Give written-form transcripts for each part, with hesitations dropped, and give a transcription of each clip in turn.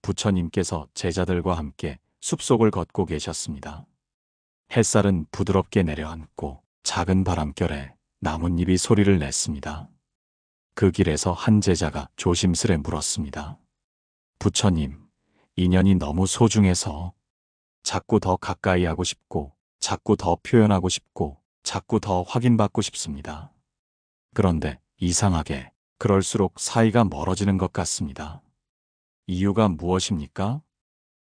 부처님께서 제자들과 함께 숲속을 걷고 계셨습니다. 햇살은 부드럽게 내려앉고 작은 바람결에 나뭇잎이 소리를 냈습니다. 그 길에서 한 제자가 조심스레 물었습니다. 부처님, 인연이 너무 소중해서 자꾸 더 가까이 하고 싶고, 자꾸 더 표현하고 싶고, 자꾸 더 확인받고 싶습니다. 그런데 이상하게 그럴수록 사이가 멀어지는 것 같습니다. 이유가 무엇입니까?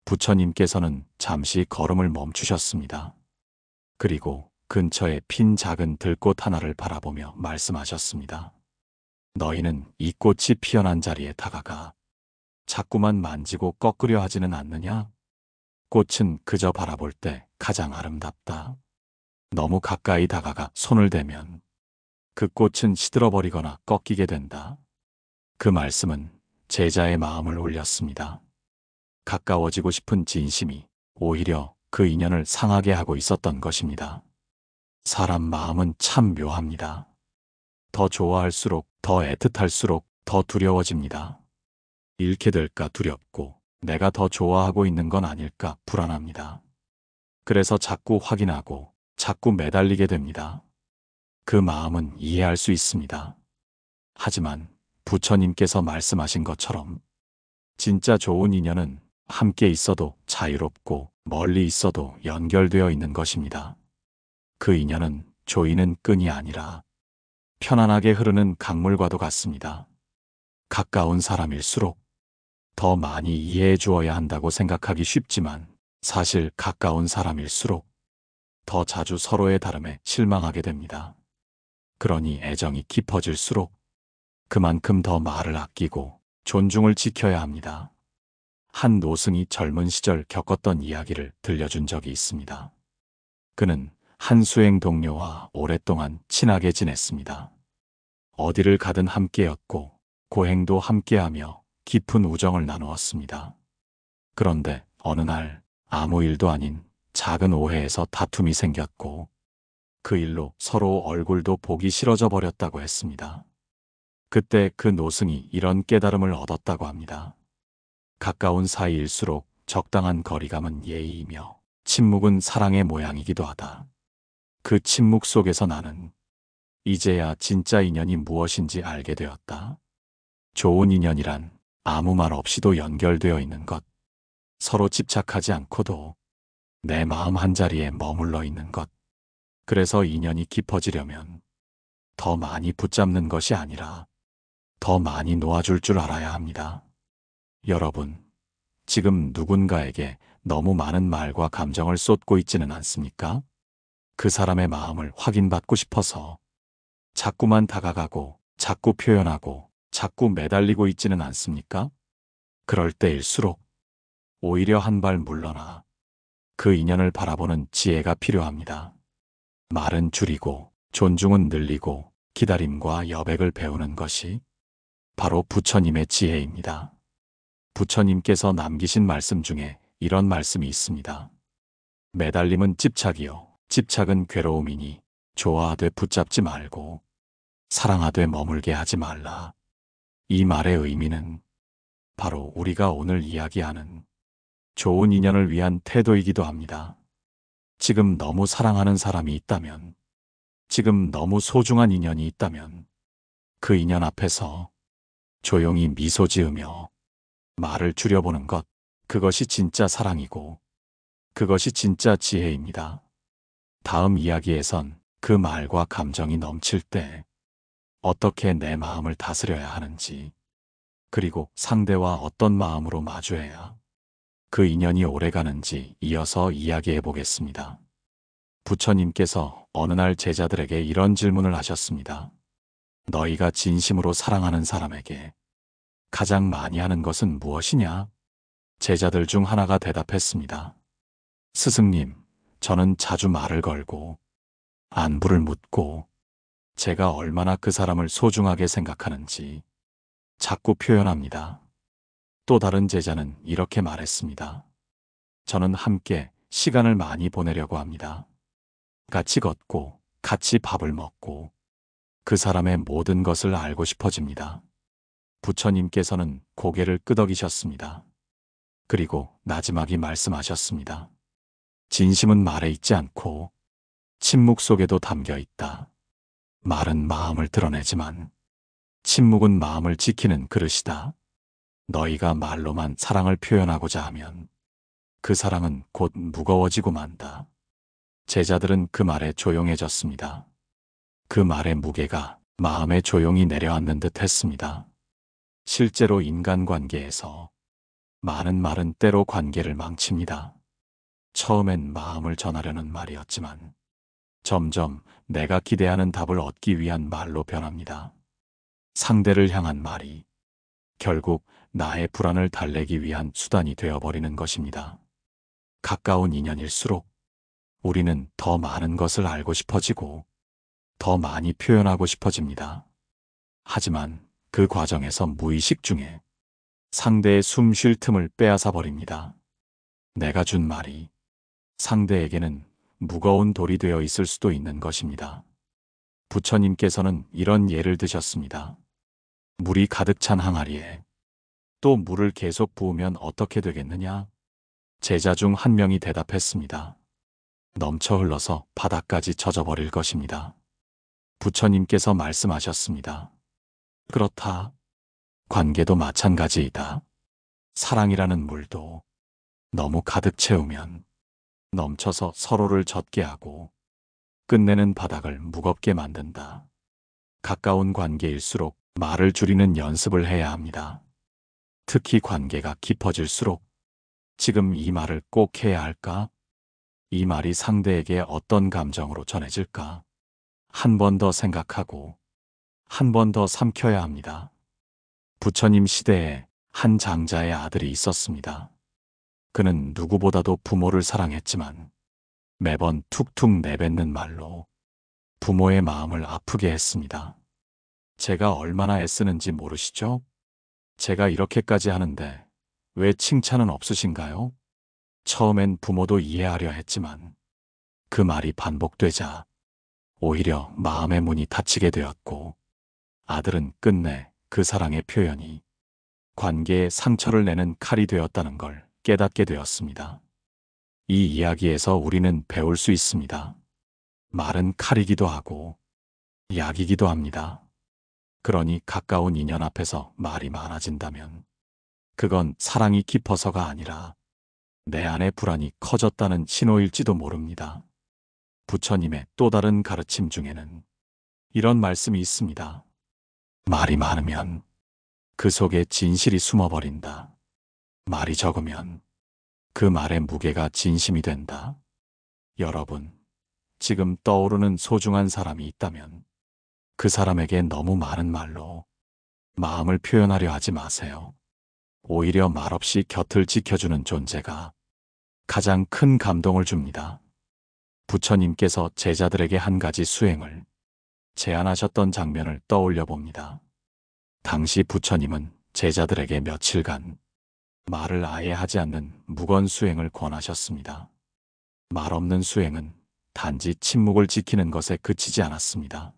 부처님께서는 잠시 걸음을 멈추셨습니다. 그리고 근처에 핀 작은 들꽃 하나를 바라보며 말씀하셨습니다. 너희는 이 꽃이 피어난 자리에 다가가 자꾸만 만지고 꺾으려 하지는 않느냐? 꽃은 그저 바라볼 때 가장 아름답다. 너무 가까이 다가가 손을 대면 그 꽃은 시들어버리거나 꺾이게 된다. 그 말씀은 제자의 마음을 울렸습니다. 가까워지고 싶은 진심이 오히려 그 인연을 상하게 하고 있었던 것입니다. 사람 마음은 참 묘합니다. 더 좋아할수록, 더 애틋할수록 더 두려워집니다. 잃게 될까 두렵고 내가 더 좋아하고 있는 건 아닐까 불안합니다. 그래서 자꾸 확인하고 자꾸 매달리게 됩니다. 그 마음은 이해할 수 있습니다. 하지만 부처님께서 말씀하신 것처럼 진짜 좋은 인연은 함께 있어도 자유롭고 멀리 있어도 연결되어 있는 것입니다. 그 인연은 조이는 끈이 아니라 편안하게 흐르는 강물과도 같습니다. 가까운 사람일수록 더 많이 이해해 주어야 한다고 생각하기 쉽지만 사실 가까운 사람일수록 더 자주 서로의 다름에 실망하게 됩니다. 그러니 애정이 깊어질수록 그만큼 더 말을 아끼고 존중을 지켜야 합니다. 한 노승이 젊은 시절 겪었던 이야기를 들려준 적이 있습니다. 그는 한 수행 동료와 오랫동안 친하게 지냈습니다. 어디를 가든 함께였고 고행도 함께하며 깊은 우정을 나누었습니다. 그런데 어느 날 아무 일도 아닌 작은 오해에서 다툼이 생겼고 그 일로 서로 얼굴도 보기 싫어져 버렸다고 했습니다. 그때 그 노승이 이런 깨달음을 얻었다고 합니다. 가까운 사이일수록 적당한 거리감은 예의이며 침묵은 사랑의 모양이기도 하다. 그 침묵 속에서 나는 이제야 진짜 인연이 무엇인지 알게 되었다. 좋은 인연이란 아무 말 없이도 연결되어 있는 것, 서로 집착하지 않고도 내 마음 한자리에 머물러 있는 것. 그래서 인연이 깊어지려면 더 많이 붙잡는 것이 아니라 더 많이 놓아줄 줄 알아야 합니다. 여러분, 지금 누군가에게 너무 많은 말과 감정을 쏟고 있지는 않습니까? 그 사람의 마음을 확인받고 싶어서 자꾸만 다가가고 자꾸 표현하고 자꾸 매달리고 있지는 않습니까? 그럴 때일수록 오히려 한 발 물러나 그 인연을 바라보는 지혜가 필요합니다. 말은 줄이고 존중은 늘리고 기다림과 여백을 배우는 것이 바로 부처님의 지혜입니다. 부처님께서 남기신 말씀 중에 이런 말씀이 있습니다. 매달림은 집착이요 집착은 괴로움이니 좋아하되 붙잡지 말고 사랑하되 머물게 하지 말라. 이 말의 의미는 바로 우리가 오늘 이야기하는 좋은 인연을 위한 태도이기도 합니다. 지금 너무 사랑하는 사람이 있다면, 지금 너무 소중한 인연이 있다면 그 인연 앞에서 조용히 미소 지으며 말을 줄여보는 것, 그것이 진짜 사랑이고 그것이 진짜 지혜입니다. 다음 이야기에선 그 말과 감정이 넘칠 때 어떻게 내 마음을 다스려야 하는지, 그리고 상대와 어떤 마음으로 마주해야 그 인연이 오래가는지 이어서 이야기해 보겠습니다. 부처님께서 어느 날 제자들에게 이런 질문을 하셨습니다. 너희가 진심으로 사랑하는 사람에게 가장 많이 하는 것은 무엇이냐? 제자들 중 하나가 대답했습니다. 스승님, 저는 자주 말을 걸고 안부를 묻고 제가 얼마나 그 사람을 소중하게 생각하는지 자꾸 표현합니다. 또 다른 제자는 이렇게 말했습니다. 저는 함께 시간을 많이 보내려고 합니다. 같이 걷고 같이 밥을 먹고 그 사람의 모든 것을 알고 싶어집니다. 부처님께서는 고개를 끄덕이셨습니다. 그리고 나지막이 말씀하셨습니다. 진심은 말에 있지 않고 침묵 속에도 담겨 있다. 말은 마음을 드러내지만 침묵은 마음을 지키는 그릇이다. 너희가 말로만 사랑을 표현하고자 하면 그 사랑은 곧 무거워지고 만다. 제자들은 그 말에 조용해졌습니다. 그 말의 무게가 마음에 조용히 내려앉는 듯 했습니다. 실제로 인간관계에서 많은 말은 때로 관계를 망칩니다. 처음엔 마음을 전하려는 말이었지만 점점 내가 기대하는 답을 얻기 위한 말로 변합니다. 상대를 향한 말이 결국 나의 불안을 달래기 위한 수단이 되어버리는 것입니다. 가까운 인연일수록 우리는 더 많은 것을 알고 싶어지고 더 많이 표현하고 싶어집니다. 하지만 그 과정에서 무의식 중에 상대의 숨 쉴 틈을 빼앗아 버립니다. 내가 준 말이 상대에게는 무거운 돌이 되어 있을 수도 있는 것입니다. 부처님께서는 이런 예를 드셨습니다. 물이 가득 찬 항아리에 또 물을 계속 부으면 어떻게 되겠느냐? 제자 중 한 명이 대답했습니다. 넘쳐 흘러서 바닥까지 젖어버릴 것입니다. 부처님께서 말씀하셨습니다. 그렇다. 관계도 마찬가지이다. 사랑이라는 물도 너무 가득 채우면 넘쳐서 서로를 젖게 하고 끝내는 바닥을 무겁게 만든다. 가까운 관계일수록 말을 줄이는 연습을 해야 합니다. 특히 관계가 깊어질수록 지금 이 말을 꼭 해야 할까? 이 말이 상대에게 어떤 감정으로 전해질까? 한 번 더 생각하고 한 번 더 삼켜야 합니다. 부처님 시대에 한 장자의 아들이 있었습니다. 그는 누구보다도 부모를 사랑했지만 매번 툭툭 내뱉는 말로 부모의 마음을 아프게 했습니다. 제가 얼마나 애쓰는지 모르시죠? 제가 이렇게까지 하는데 왜 칭찬은 없으신가요? 처음엔 부모도 이해하려 했지만 그 말이 반복되자 오히려 마음의 문이 닫히게 되었고 아들은 끝내 그 사랑의 표현이 관계에 상처를 내는 칼이 되었다는 걸 깨닫게 되었습니다. 이 이야기에서 우리는 배울 수 있습니다. 말은 칼이기도 하고 약이기도 합니다. 그러니 가까운 인연 앞에서 말이 많아진다면 그건 사랑이 깊어서가 아니라 내 안의 불안이 커졌다는 신호일지도 모릅니다. 부처님의 또 다른 가르침 중에는 이런 말씀이 있습니다. 말이 많으면 그 속에 진실이 숨어버린다. 말이 적으면 그 말의 무게가 진심이 된다. 여러분, 지금 떠오르는 소중한 사람이 있다면 그 사람에게 너무 많은 말로 마음을 표현하려 하지 마세요. 오히려 말없이 곁을 지켜주는 존재가 가장 큰 감동을 줍니다. 부처님께서 제자들에게 한 가지 수행을 제안하셨던 장면을 떠올려 봅니다. 당시 부처님은 제자들에게 며칠간 말을 아예 하지 않는 무건 수행을 권하셨습니다. 말 없는 수행은 단지 침묵을 지키는 것에 그치지 않았습니다.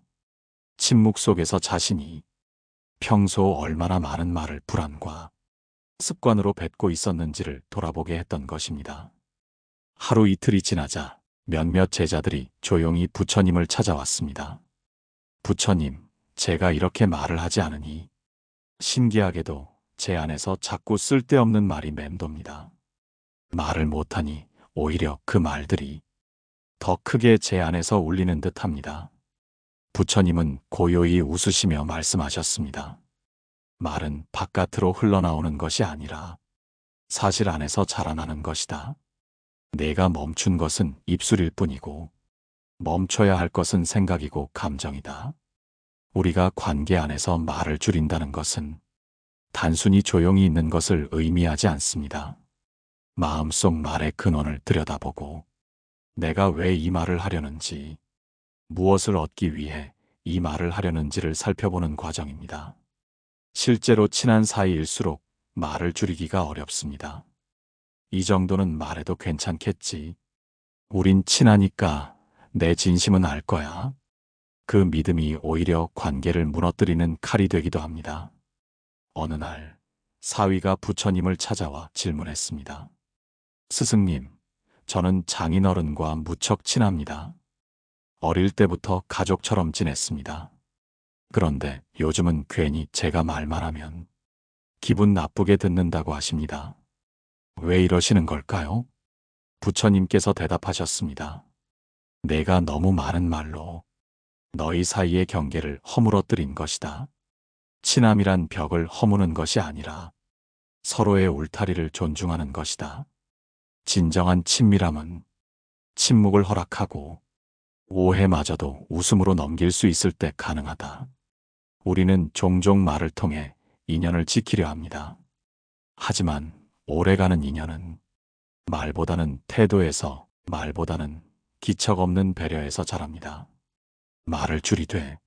침묵 속에서 자신이 평소 얼마나 많은 말을 불안과 습관으로 뱉고 있었는지를 돌아보게 했던 것입니다. 하루 이틀이 지나자 몇몇 제자들이 조용히 부처님을 찾아왔습니다. 부처님, 제가 이렇게 말을 하지 않으니 신기하게도 제 안에서 자꾸 쓸데없는 말이 맴돕니다. 말을 못하니 오히려 그 말들이 더 크게 제 안에서 울리는 듯합니다. 부처님은 고요히 웃으시며 말씀하셨습니다. 말은 바깥으로 흘러나오는 것이 아니라 사실 안에서 자라나는 것이다. 내가 멈춘 것은 입술일 뿐이고 멈춰야 할 것은 생각이고 감정이다. 우리가 관계 안에서 말을 줄인다는 것은 단순히 조용히 있는 것을 의미하지 않습니다. 마음속 말의 근원을 들여다보고 내가 왜 이 말을 하려는지, 무엇을 얻기 위해 이 말을 하려는지를 살펴보는 과정입니다. 실제로 친한 사이일수록 말을 줄이기가 어렵습니다. 이 정도는 말해도 괜찮겠지. 우린 친하니까 내 진심은 알 거야. 그 믿음이 오히려 관계를 무너뜨리는 칼이 되기도 합니다. 어느 날 사위가 부처님을 찾아와 질문했습니다. 스승님, 저는 장인어른과 무척 친합니다. 어릴 때부터 가족처럼 지냈습니다. 그런데 요즘은 괜히 제가 말만 하면 기분 나쁘게 듣는다고 하십니다. 왜 이러시는 걸까요? 부처님께서 대답하셨습니다. 내가 너무 많은 말로 너희 사이의 경계를 허물어뜨린 것이다. 친함이란 벽을 허무는 것이 아니라 서로의 울타리를 존중하는 것이다. 진정한 친밀함은 침묵을 허락하고 오해마저도 웃음으로 넘길 수 있을 때 가능하다. 우리는 종종 말을 통해 인연을 지키려 합니다. 하지만 오래가는 인연은 말보다는 태도에서, 말보다는 기척 없는 배려에서 자랍니다. 말을 줄이되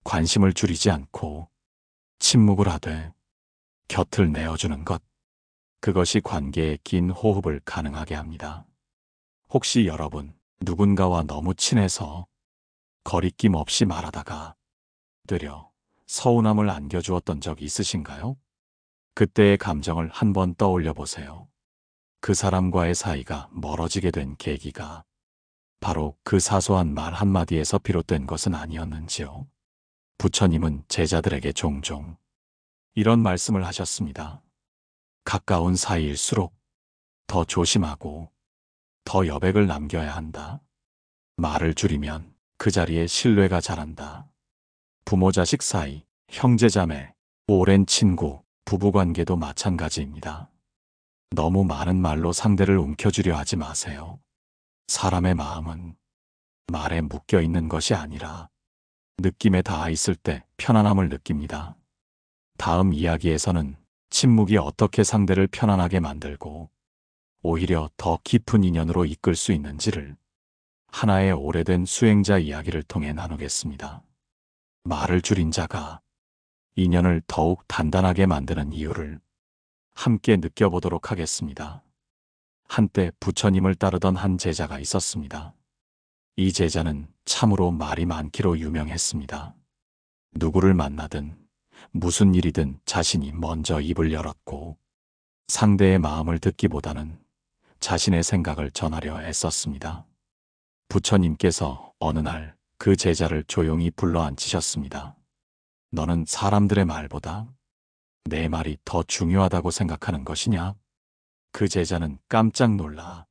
관심을 줄이지 않고 침묵을 하되 곁을 내어주는 것, 그것이 관계의 긴 호흡을 가능하게 합니다. 혹시 여러분, 누군가와 너무 친해서 거리낌 없이 말하다가 되려 서운함을 안겨주었던 적 있으신가요? 그때의 감정을 한번 떠올려 보세요. 그 사람과의 사이가 멀어지게 된 계기가 바로 그 사소한 말 한마디에서 비롯된 것은 아니었는지요. 부처님은 제자들에게 종종 이런 말씀을 하셨습니다. 가까운 사이일수록 더 조심하고 더 여백을 남겨야 한다. 말을 줄이면 그 자리에 신뢰가 자란다. 부모 자식 사이, 형제 자매, 오랜 친구, 부부관계도 마찬가지입니다. 너무 많은 말로 상대를 움켜쥐려 하지 마세요. 사람의 마음은 말에 묶여 있는 것이 아니라 느낌에 닿아 있을 때 편안함을 느낍니다. 다음 이야기에서는 침묵이 어떻게 상대를 편안하게 만들고 오히려 더 깊은 인연으로 이끌 수 있는지를 하나의 오래된 수행자 이야기를 통해 나누겠습니다. 말을 줄인 자가 인연을 더욱 단단하게 만드는 이유를 함께 느껴보도록 하겠습니다. 한때 부처님을 따르던 한 제자가 있었습니다. 이 제자는 참으로 말이 많기로 유명했습니다. 누구를 만나든 무슨 일이든 자신이 먼저 입을 열었고 상대의 마음을 듣기보다는 자신의 생각을 전하려 애썼습니다. 부처님께서 어느 날 그 제자를 조용히 불러앉히셨습니다. 너는 사람들의 말보다 내 말이 더 중요하다고 생각하는 것이냐? 그 제자는 깜짝 놀라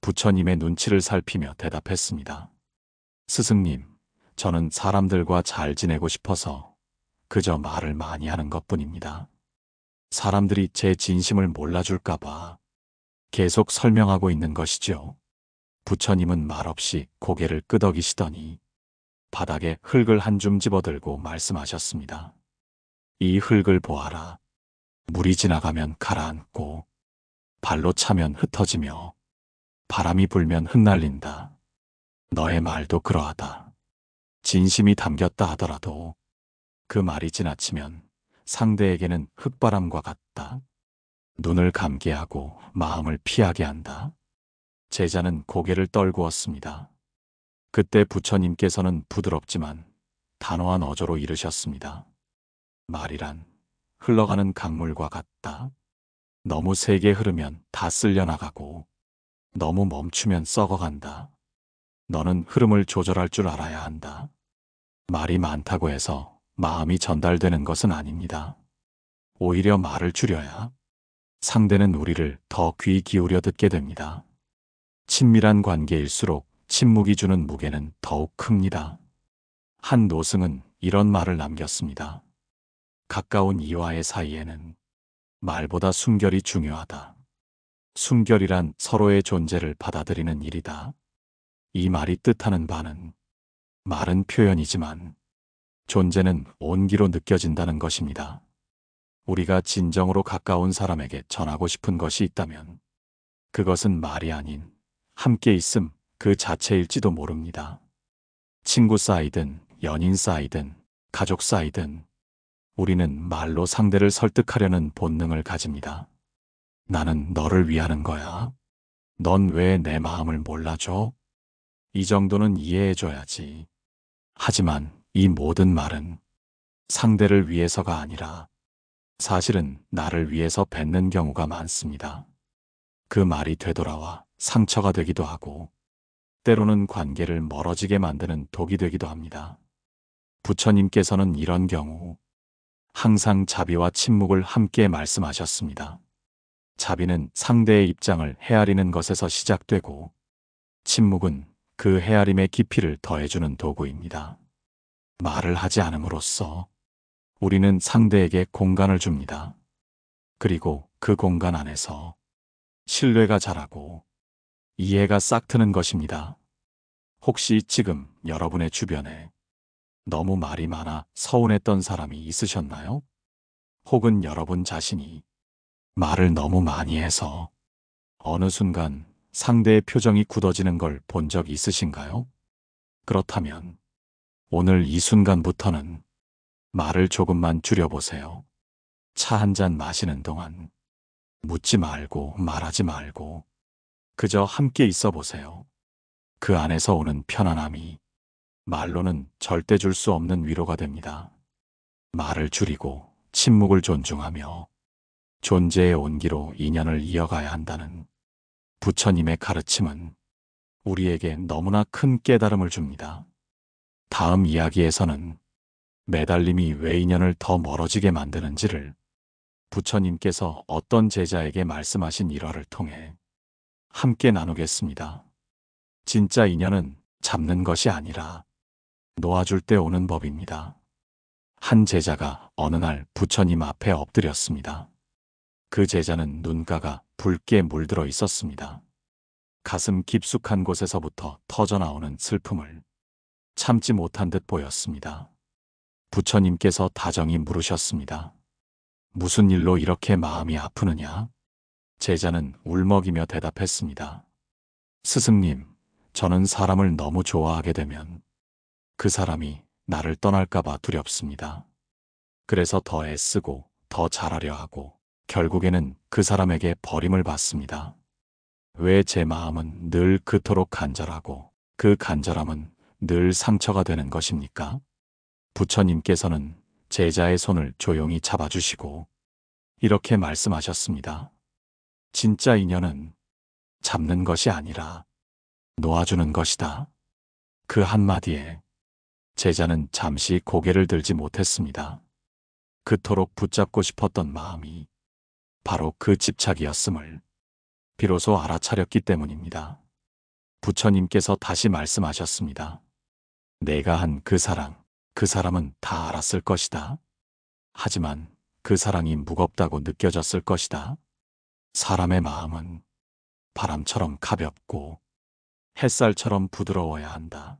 부처님의 눈치를 살피며 대답했습니다. 스승님, 저는 사람들과 잘 지내고 싶어서 그저 말을 많이 하는 것뿐입니다. 사람들이 제 진심을 몰라줄까봐 계속 설명하고 있는 것이죠. 부처님은 말없이 고개를 끄덕이시더니 바닥에 흙을 한 줌 집어들고 말씀하셨습니다. 이 흙을 보아라. 물이 지나가면 가라앉고 발로 차면 흩어지며 바람이 불면 흩날린다. 너의 말도 그러하다. 진심이 담겼다 하더라도 그 말이 지나치면 상대에게는 흙바람과 같다. 눈을 감게 하고 마음을 피하게 한다. 제자는 고개를 떨구었습니다. 그때 부처님께서는 부드럽지만 단호한 어조로 이르셨습니다. 말이란 흘러가는 강물과 같다. 너무 세게 흐르면 다 쓸려나가고 너무 멈추면 썩어간다. 너는 흐름을 조절할 줄 알아야 한다. 말이 많다고 해서 마음이 전달되는 것은 아닙니다. 오히려 말을 줄여야 상대는 우리를 더 귀 기울여 듣게 됩니다. 친밀한 관계일수록 침묵이 주는 무게는 더욱 큽니다. 한 노승은 이런 말을 남겼습니다. 가까운 이와의 사이에는 말보다 순결이 중요하다. 순결이란 서로의 존재를 받아들이는 일이다. 이 말이 뜻하는 바는 말은 표현이지만 존재는 온기로 느껴진다는 것입니다. 우리가 진정으로 가까운 사람에게 전하고 싶은 것이 있다면 그것은 말이 아닌 함께 있음 그 자체일지도 모릅니다. 친구 사이든 연인 사이든 가족 사이든 우리는 말로 상대를 설득하려는 본능을 가집니다. 나는 너를 위하는 거야. 넌 왜 내 마음을 몰라줘? 이 정도는 이해해줘야지. 하지만 이 모든 말은 상대를 위해서가 아니라 사실은 나를 위해서 뱉는 경우가 많습니다. 그 말이 되돌아와 상처가 되기도 하고 때로는 관계를 멀어지게 만드는 독이 되기도 합니다. 부처님께서는 이런 경우 항상 자비와 침묵을 함께 말씀하셨습니다. 자비는 상대의 입장을 헤아리는 것에서 시작되고 침묵은 그 헤아림의 깊이를 더해주는 도구입니다. 말을 하지 않음으로써 우리는 상대에게 공간을 줍니다. 그리고 그 공간 안에서 신뢰가 자라고 이해가 싹트는 것입니다. 혹시 지금 여러분의 주변에 너무 말이 많아 서운했던 사람이 있으셨나요? 혹은 여러분 자신이 말을 너무 많이 해서 어느 순간 상대의 표정이 굳어지는 걸 본 적 있으신가요? 그렇다면 오늘 이 순간부터는 말을 조금만 줄여보세요. 차 한 잔 마시는 동안 묻지 말고 말하지 말고 그저 함께 있어 보세요. 그 안에서 오는 편안함이 말로는 절대 줄 수 없는 위로가 됩니다. 말을 줄이고 침묵을 존중하며 존재의 온기로 인연을 이어가야 한다는 부처님의 가르침은 우리에게 너무나 큰 깨달음을 줍니다. 다음 이야기에서는 매달림이 왜 인연을 더 멀어지게 만드는지를 부처님께서 어떤 제자에게 말씀하신 일화를 통해 함께 나누겠습니다. 진짜 인연은 잡는 것이 아니라 놓아줄 때 오는 법입니다. 한 제자가 어느 날 부처님 앞에 엎드렸습니다. 그 제자는 눈가가 붉게 물들어 있었습니다. 가슴 깊숙한 곳에서부터 터져나오는 슬픔을 참지 못한 듯 보였습니다. 부처님께서 다정히 물으셨습니다. 무슨 일로 이렇게 마음이 아프느냐? 제자는 울먹이며 대답했습니다. 스승님, 저는 사람을 너무 좋아하게 되면 그 사람이 나를 떠날까봐 두렵습니다. 그래서 더 애쓰고 더 잘하려 하고 결국에는 그 사람에게 버림을 받습니다. 왜 제 마음은 늘 그토록 간절하고 그 간절함은 늘 상처가 되는 것입니까? 부처님께서는 제자의 손을 조용히 잡아주시고 이렇게 말씀하셨습니다. 진짜 인연은 잡는 것이 아니라 놓아주는 것이다. 그 한마디에 제자는 잠시 고개를 들지 못했습니다. 그토록 붙잡고 싶었던 마음이 바로 그 집착이었음을 비로소 알아차렸기 때문입니다. 부처님께서 다시 말씀하셨습니다. 내가 한 그 사랑, 그 사람은 다 알았을 것이다. 하지만 그 사랑이 무겁다고 느껴졌을 것이다. 사람의 마음은 바람처럼 가볍고 햇살처럼 부드러워야 한다.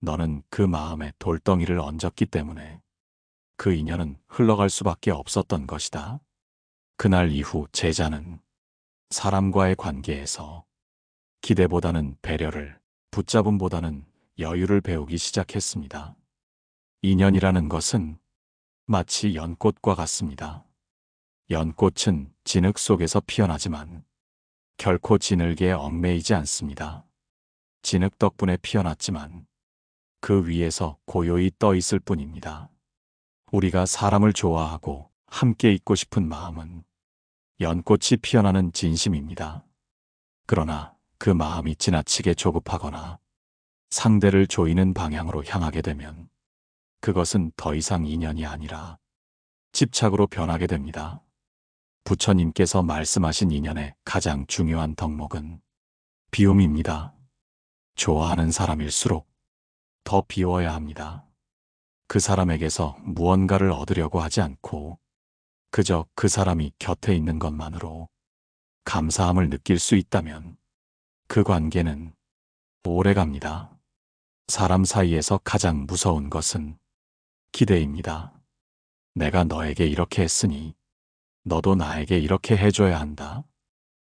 너는 그 마음에 돌덩이를 얹었기 때문에 그 인연은 흘러갈 수밖에 없었던 것이다. 그날 이후 제자는 사람과의 관계에서 기대보다는 배려를, 붙잡음보다는 여유를 배우기 시작했습니다. 인연이라는 것은 마치 연꽃과 같습니다. 연꽃은 진흙 속에서 피어나지만 결코 진흙에 얽매이지 않습니다. 진흙 덕분에 피어났지만 그 위에서 고요히 떠 있을 뿐입니다. 우리가 사람을 좋아하고 함께 있고 싶은 마음은 연꽃이 피어나는 진심입니다. 그러나 그 마음이 지나치게 조급하거나 상대를 조이는 방향으로 향하게 되면 그것은 더 이상 인연이 아니라 집착으로 변하게 됩니다. 부처님께서 말씀하신 인연의 가장 중요한 덕목은 비움입니다. 좋아하는 사람일수록 더 비워야 합니다. 그 사람에게서 무언가를 얻으려고 하지 않고 그저 그 사람이 곁에 있는 것만으로 감사함을 느낄 수 있다면 그 관계는 오래 갑니다. 사람 사이에서 가장 무서운 것은 기대입니다. 내가 너에게 이렇게 했으니 너도 나에게 이렇게 해줘야 한다.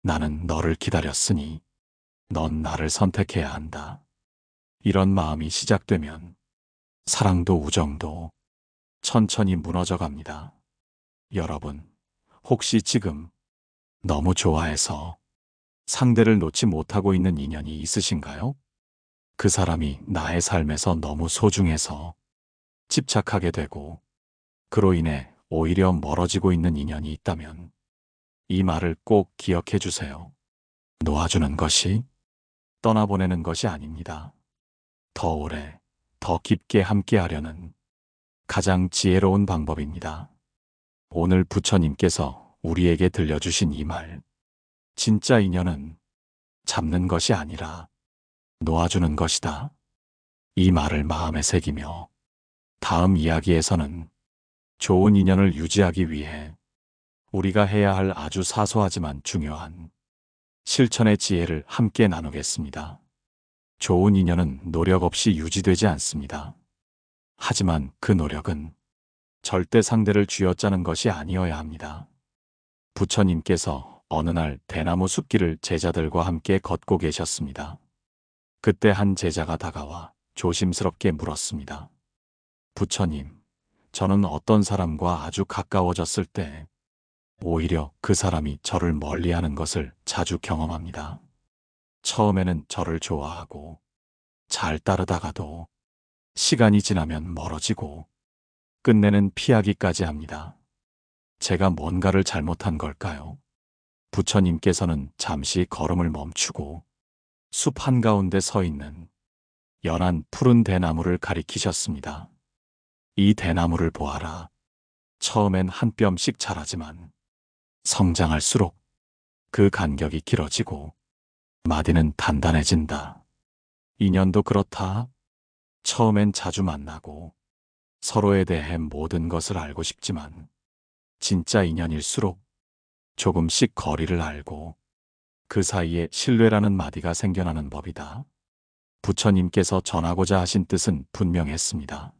나는 너를 기다렸으니 넌 나를 선택해야 한다. 이런 마음이 시작되면 사랑도 우정도 천천히 무너져 갑니다. 여러분, 혹시 지금 너무 좋아해서 상대를 놓지 못하고 있는 인연이 있으신가요? 그 사람이 나의 삶에서 너무 소중해서 집착하게 되고 그로 인해 오히려 멀어지고 있는 인연이 있다면 이 말을 꼭 기억해 주세요. 놓아주는 것이 떠나보내는 것이 아닙니다. 더 오래, 더 깊게 함께하려는 가장 지혜로운 방법입니다. 오늘 부처님께서 우리에게 들려주신 이 말, 진짜 인연은 잡는 것이 아니라 놓아주는 것이다. 이 말을 마음에 새기며 다음 이야기에서는 좋은 인연을 유지하기 위해 우리가 해야 할 아주 사소하지만 중요한 실천의 지혜를 함께 나누겠습니다. 좋은 인연은 노력 없이 유지되지 않습니다. 하지만 그 노력은 절대 상대를 쥐어짜는 것이 아니어야 합니다. 부처님께서 어느 날 대나무 숲길을 제자들과 함께 걷고 계셨습니다. 그때 한 제자가 다가와 조심스럽게 물었습니다. 부처님, 저는 어떤 사람과 아주 가까워졌을 때 오히려 그 사람이 저를 멀리하는 것을 자주 경험합니다. 처음에는 저를 좋아하고 잘 따르다가도 시간이 지나면 멀어지고 끝내는 피하기까지 합니다. 제가 뭔가를 잘못한 걸까요? 부처님께서는 잠시 걸음을 멈추고 숲 한가운데 서 있는 연한 푸른 대나무를 가리키셨습니다. 이 대나무를 보아라. 처음엔 한 뼘씩 자라지만 성장할수록 그 간격이 길어지고 마디는 단단해진다. 인연도 그렇다. 처음엔 자주 만나고 서로에 대해 모든 것을 알고 싶지만 진짜 인연일수록 조금씩 거리를 알고 그 사이에 신뢰라는 마디가 생겨나는 법이다. 부처님께서 전하고자 하신 뜻은 분명했습니다.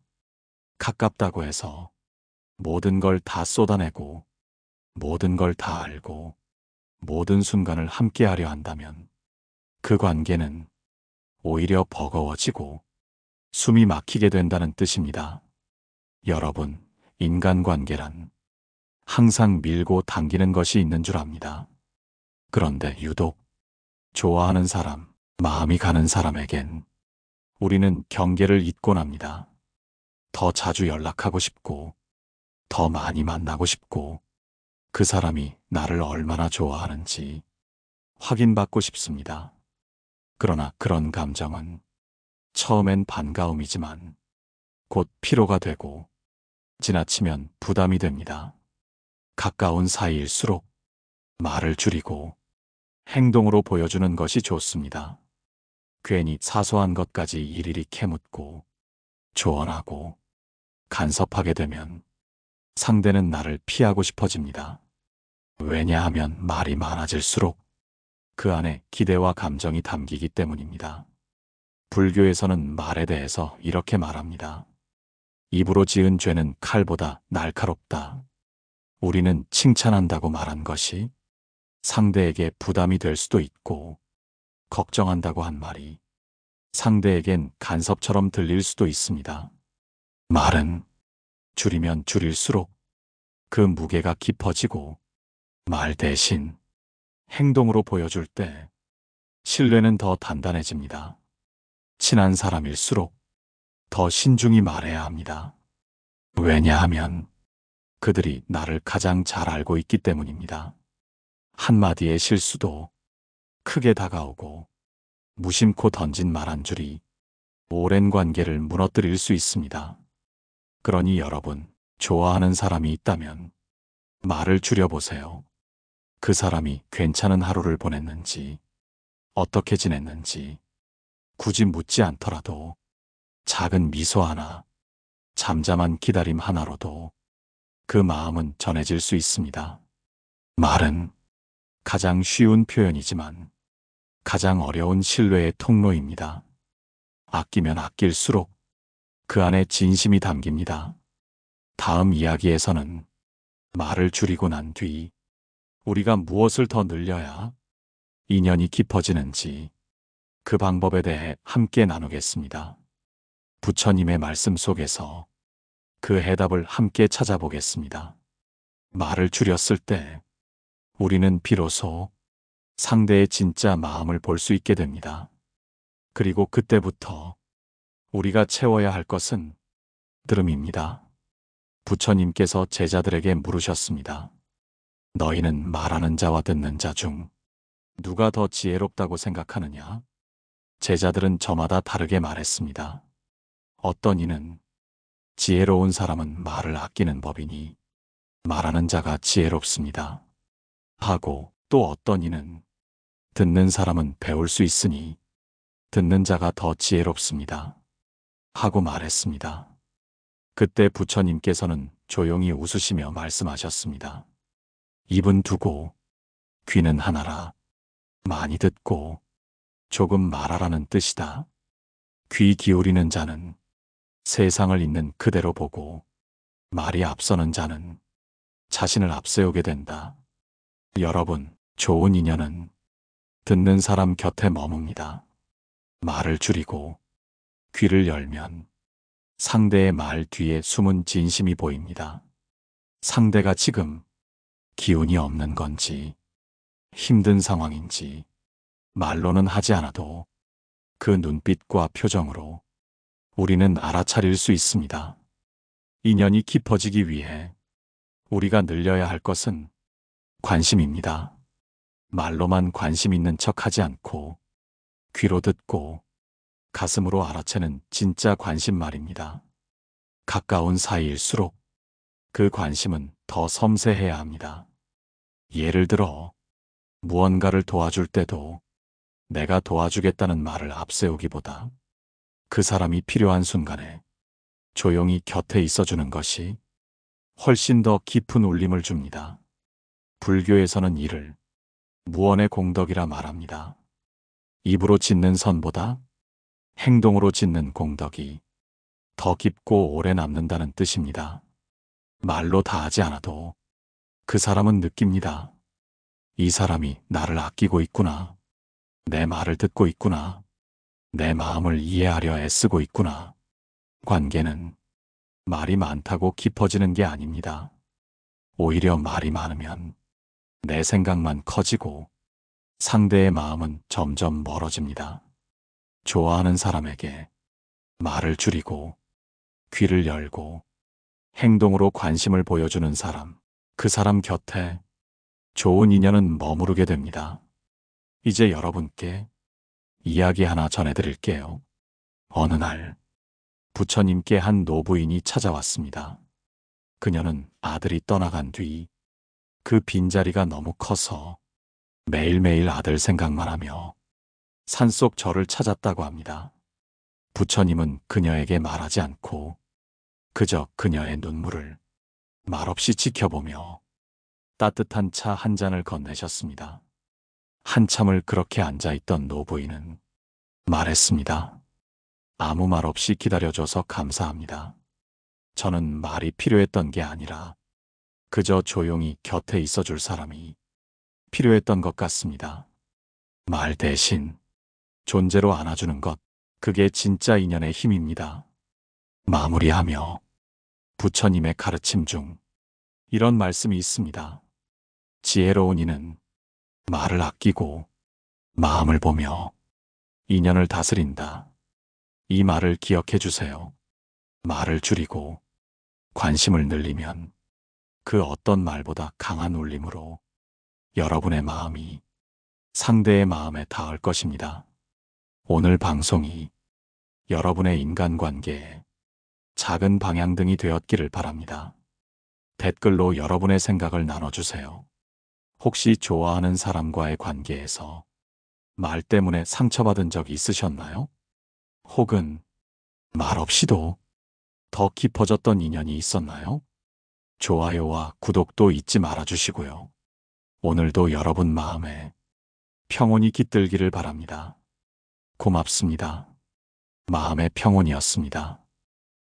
가깝다고 해서 모든 걸 다 쏟아내고 모든 걸 다 알고 모든 순간을 함께하려 한다면 그 관계는 오히려 버거워지고 숨이 막히게 된다는 뜻입니다. 여러분, 인간관계란 항상 밀고 당기는 것이 있는 줄 압니다. 그런데 유독 좋아하는 사람, 마음이 가는 사람에겐 우리는 경계를 잊곤 합니다. 더 자주 연락하고 싶고, 더 많이 만나고 싶고, 그 사람이 나를 얼마나 좋아하는지 확인받고 싶습니다. 그러나 그런 감정은 처음엔 반가움이지만 곧 피로가 되고 지나치면 부담이 됩니다. 가까운 사이일수록 말을 줄이고 행동으로 보여주는 것이 좋습니다. 괜히 사소한 것까지 일일이 캐묻고 조언하고 간섭하게 되면 상대는 나를 피하고 싶어집니다. 왜냐하면 말이 많아질수록 그 안에 기대와 감정이 담기기 때문입니다. 불교에서는 말에 대해서 이렇게 말합니다. 입으로 지은 죄는 칼보다 날카롭다. 우리는 칭찬한다고 말한 것이 상대에게 부담이 될 수도 있고, 걱정한다고 한 말이 상대에겐 간섭처럼 들릴 수도 있습니다. 말은 줄이면 줄일수록 그 무게가 깊어지고 말 대신 행동으로 보여줄 때 신뢰는 더 단단해집니다. 친한 사람일수록 더 신중히 말해야 합니다. 왜냐하면 그들이 나를 가장 잘 알고 있기 때문입니다. 한마디의 실수도 크게 다가오고 무심코 던진 말 한 줄이 오랜 관계를 무너뜨릴 수 있습니다. 그러니 여러분, 좋아하는 사람이 있다면 말을 줄여보세요. 그 사람이 괜찮은 하루를 보냈는지, 어떻게 지냈는지, 굳이 묻지 않더라도 작은 미소 하나, 잠잠한 기다림 하나로도 그 마음은 전해질 수 있습니다. 말은 가장 쉬운 표현이지만 가장 어려운 신뢰의 통로입니다. 아끼면 아낄수록 그 안에 진심이 담깁니다. 다음 이야기에서는 말을 줄이고 난 뒤 우리가 무엇을 더 늘려야 인연이 깊어지는지 그 방법에 대해 함께 나누겠습니다. 부처님의 말씀 속에서 그 해답을 함께 찾아보겠습니다. 말을 줄였을 때 우리는 비로소 상대의 진짜 마음을 볼 수 있게 됩니다. 그리고 그때부터 우리가 채워야 할 것은 들음입니다. 부처님께서 제자들에게 물으셨습니다. 너희는 말하는 자와 듣는 자 중 누가 더 지혜롭다고 생각하느냐? 제자들은 저마다 다르게 말했습니다. 어떤 이는 지혜로운 사람은 말을 아끼는 법이니 말하는 자가 지혜롭습니다. 하고 또 어떤 이는 듣는 사람은 배울 수 있으니 듣는 자가 더 지혜롭습니다. 하고 말했습니다. 그때 부처님께서는 조용히 웃으시며 말씀하셨습니다. 입은 두고 귀는 하나라. 많이 듣고 조금 말하라는 뜻이다. 귀 기울이는 자는 세상을 있는 그대로 보고 말이 앞서는 자는 자신을 앞세우게 된다. 여러분, 좋은 인연은 듣는 사람 곁에 머뭅니다. 말을 줄이고 귀를 열면 상대의 말 뒤에 숨은 진심이 보입니다. 상대가 지금 기운이 없는 건지 힘든 상황인지 말로는 하지 않아도 그 눈빛과 표정으로 우리는 알아차릴 수 있습니다. 인연이 깊어지기 위해 우리가 늘려야 할 것은 관심입니다. 말로만 관심 있는 척하지 않고 귀로 듣고 가슴으로 알아채는 진짜 관심 말입니다. 가까운 사이일수록 그 관심은 더 섬세해야 합니다. 예를 들어 무언가를 도와줄 때도 내가 도와주겠다는 말을 앞세우기보다 그 사람이 필요한 순간에 조용히 곁에 있어주는 것이 훨씬 더 깊은 울림을 줍니다. 불교에서는 이를 무언의 공덕이라 말합니다. 입으로 짓는 선보다 행동으로 짓는 공덕이 더 깊고 오래 남는다는 뜻입니다. 말로 다 하지 않아도 그 사람은 느낍니다. 이 사람이 나를 아끼고 있구나. 내 말을 듣고 있구나. 내 마음을 이해하려 애쓰고 있구나. 관계는 말이 많다고 깊어지는 게 아닙니다. 오히려 말이 많으면 내 생각만 커지고 상대의 마음은 점점 멀어집니다. 좋아하는 사람에게 말을 줄이고 귀를 열고 행동으로 관심을 보여주는 사람, 그 사람 곁에 좋은 인연은 머무르게 됩니다. 이제 여러분께 이야기 하나 전해드릴게요. 어느 날 부처님께 한 노부인이 찾아왔습니다. 그녀는 아들이 떠나간 뒤 그 빈자리가 너무 커서 매일매일 아들 생각만 하며 산속 절을 찾았다고 합니다. 부처님은 그녀에게 말하지 않고 그저 그녀의 눈물을 말없이 지켜보며 따뜻한 차 한 잔을 건네셨습니다. 한참을 그렇게 앉아있던 노부인은 말했습니다. 아무 말 없이 기다려줘서 감사합니다. 저는 말이 필요했던 게 아니라 그저 조용히 곁에 있어줄 사람이 필요했던 것 같습니다. 말 대신 존재로 안아주는 것, 그게 진짜 인연의 힘입니다. 마무리하며 부처님의 가르침 중 이런 말씀이 있습니다. 지혜로운 이는 말을 아끼고 마음을 보며 인연을 다스린다. 이 말을 기억해 주세요. 말을 줄이고 관심을 늘리면 그 어떤 말보다 강한 울림으로 여러분의 마음이 상대의 마음에 닿을 것입니다. 오늘 방송이 여러분의 인간관계에 작은 방향등이 되었기를 바랍니다. 댓글로 여러분의 생각을 나눠주세요. 혹시 좋아하는 사람과의 관계에서 말 때문에 상처받은 적 있으셨나요? 혹은 말 없이도 더 깊어졌던 인연이 있었나요? 좋아요와 구독도 잊지 말아주시고요. 오늘도 여러분 마음에 평온이 깃들기를 바랍니다. 고맙습니다. 마음의 평온이었습니다.